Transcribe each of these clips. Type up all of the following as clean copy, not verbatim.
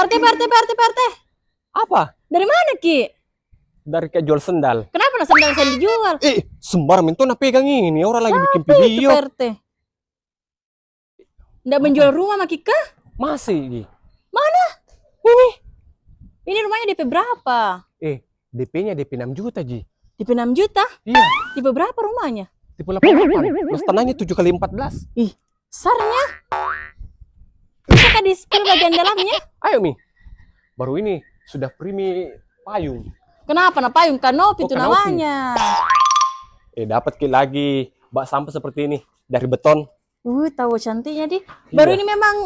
Pak RT. Apa? Dari mana, Ki? Dari kayak jual sendal. Kenapa nak sendal saya dijual? Sembarang itu nak pegang ini. Orang lagi bikin Itu video. Pak RT. Nggak menjual rumah, Mak Kika? Masih, Ji. Mana? Ini rumahnya DP berapa? DP-nya DP 6 juta, Ji. DP 6 juta? Iya. Tipe berapa rumahnya? Tipe 88. Mas tanahnya 7 kali 14. Besarnya. Bisa kan di spill bagian dalamnya? Ayo, Mi. Baru ini sudah primi payung. Kenapa nak payung? Kanopi itu kanopi. namanya. Dapat lagi bak sampah seperti ini dari beton. Tahu cantiknya di. Baru ini memang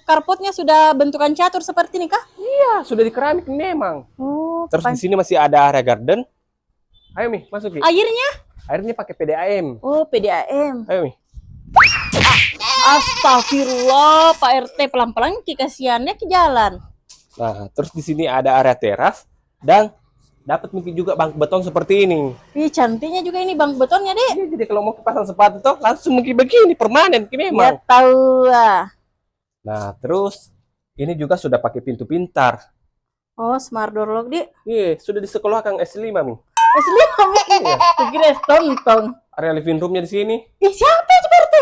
karpotnya sudah bentukan catur seperti ini kah? Iya, sudah di keramik memang. Terus di sini masih ada area garden. Ayo, Mi, masuk, Ki. Airnya pakai PDAM. PDAM. Ayo, Mi. Astagfirullah, Pak RT, pelan-pelan Ki, kasihannya ke jalan. Nah, terus di sini ada area teras dan dapat mungkin juga bangku beton seperti ini. Cantiknya juga ini bangku betonnya, Dek. Iya, jadi kalau mau pasang sepatu tuh langsung mungkin begini permanen memang. Ya tahu lah. Nah, terus ini juga sudah pakai pintu pintar. Smart door lock, Dek. Iya, sudah disekolahkan S5, Mi. S5, Mi. Iya. Kira tontong. Area living roomnya di sini. Siapa itu, Pak RT?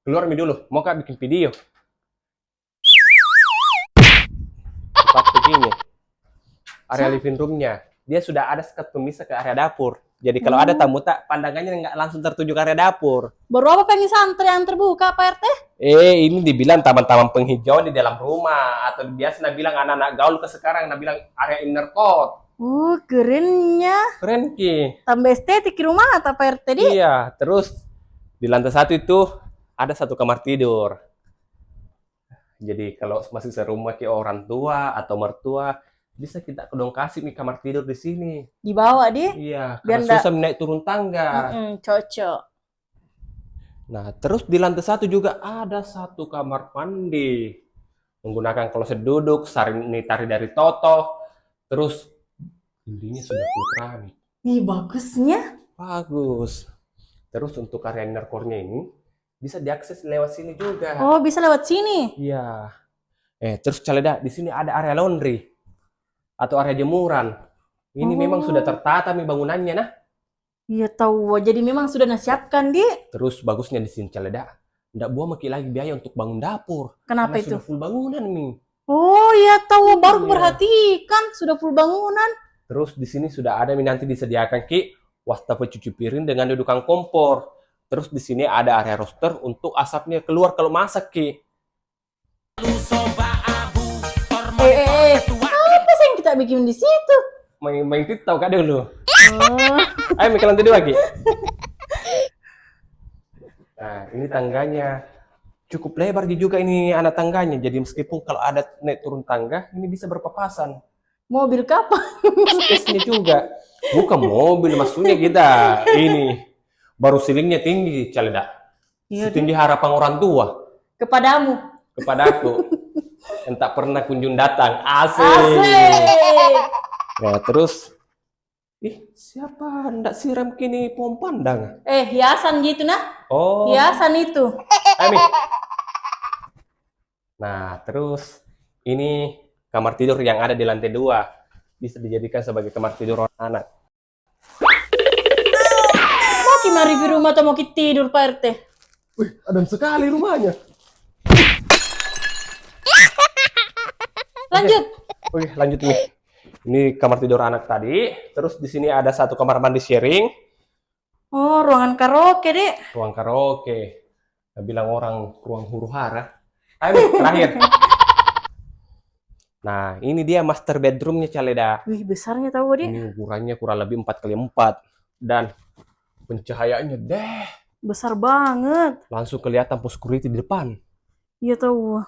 Keluar, Mi, dulu. Mau Kak bikin video? Cepat begini. Area living roomnya. Dia sudah ada sekat pemisah ke area dapur. Jadi kalau ada tamu pandangannya nggak langsung tertuju ke area dapur. Baru apa pengen santri yang terbuka, Pak RT? Ini dibilang taman-taman penghijauan di dalam rumah. Atau biasa bilang anak-anak gaul ke sekarang, bilang area inner court. Kerennya. Keren, Ki. Tambah estetik rumah atau Pak RT, Di? Iya, terus di lantai 1 itu ada 1 kamar tidur. Jadi kalau masih serumah ke orang tua atau mertua, bisa kita kasih nih kamar tidur di sini. Dibawa, Di? Iya, biar karena susah naik turun tangga. Cocok. Nah, terus di lantai 1 juga ada 1 kamar mandi. Menggunakan kloset duduk, sanitari dari Toto. Terus dindingnya sudah full keramik. Bagusnya. Bagus. Terus untuk area inner core-nya ini bisa diakses lewat sini juga. Bisa lewat sini. Iya. Terus Caleda, di sini ada area laundry atau area jemuran. Ini memang sudah tertata nih bangunannya, nah. Iya tahu. Jadi memang sudah nasiapkan, Di. Terus bagusnya di sini Caleda, nggak buang lagi biaya untuk bangun dapur. Kenapa karena itu? Sudah full bangunan nih. Iya tahu. Baru perhatikan sudah full bangunan. Terus di sini sudah ada nanti disediakan, Ki, wastafel cuci piring dengan dudukan kompor. Terus di sini ada area roaster untuk asapnya keluar kalau masak, Ki. Apa sih yang kita bikin di situ? Main TikTok Kak dulu. Ayo ke lantai 2, Ki. Nah, ini tangganya. Cukup lebar juga ini anak tangganya. Jadi meskipun kalau ada naik turun tangga, ini bisa berpapasan. Mobil kapan? Space-nya juga. Bukan mobil, maksudnya kita. Ini. Baru silingnya tinggi, Caleda. Setinggi harapan orang tua. Kepadamu. Kepadaku. Yang tak pernah kunjung datang. Asik. Nah, terus. Siapa hendak siram kini pohon pandang? Hiasan gitu, nah. Hiasan itu. Ayo, nah, terus. Ini kamar tidur yang ada di lantai 2. Bisa dijadikan sebagai kamar tidur anak. Mau review rumah atau mau kita tidur, Pak RT? Adem sekali rumahnya. Lanjut. Oke, lanjut nih. Ini kamar tidur anak tadi. Terus di sini ada 1 kamar mandi sharing. Ruangan karaoke, Dek. Ruang karaoke. Bilang orang ruang huru hara. Ayo, terakhir. Nah, ini dia master bedroomnya, Caleda. Besarnya tahu, Dek. Ini ukurannya kurang lebih 4x4. Dan pencahayaannya besar banget. Langsung kelihatan pos security di depan. Iya tahu.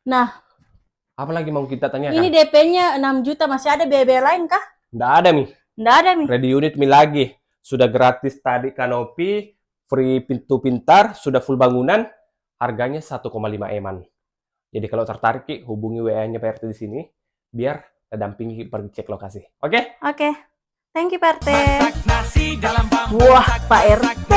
Nah, apa lagi mau kita tanyakan? Ini DP-nya 6 juta, masih ada biaya lain kah? Nggak ada, Mi. Nggak ada, Mi. Ready unit Mi lagi. Sudah gratis tadi kanopi, free pintu pintar, sudah full bangunan, harganya 1,5 M-an. Jadi kalau tertarik, Ki, hubungi WA-nya Pak RT di sini, biar dampingi pergi cek lokasi. Oke? Oke. Thank you, Pak RT. Wah, Pak RT.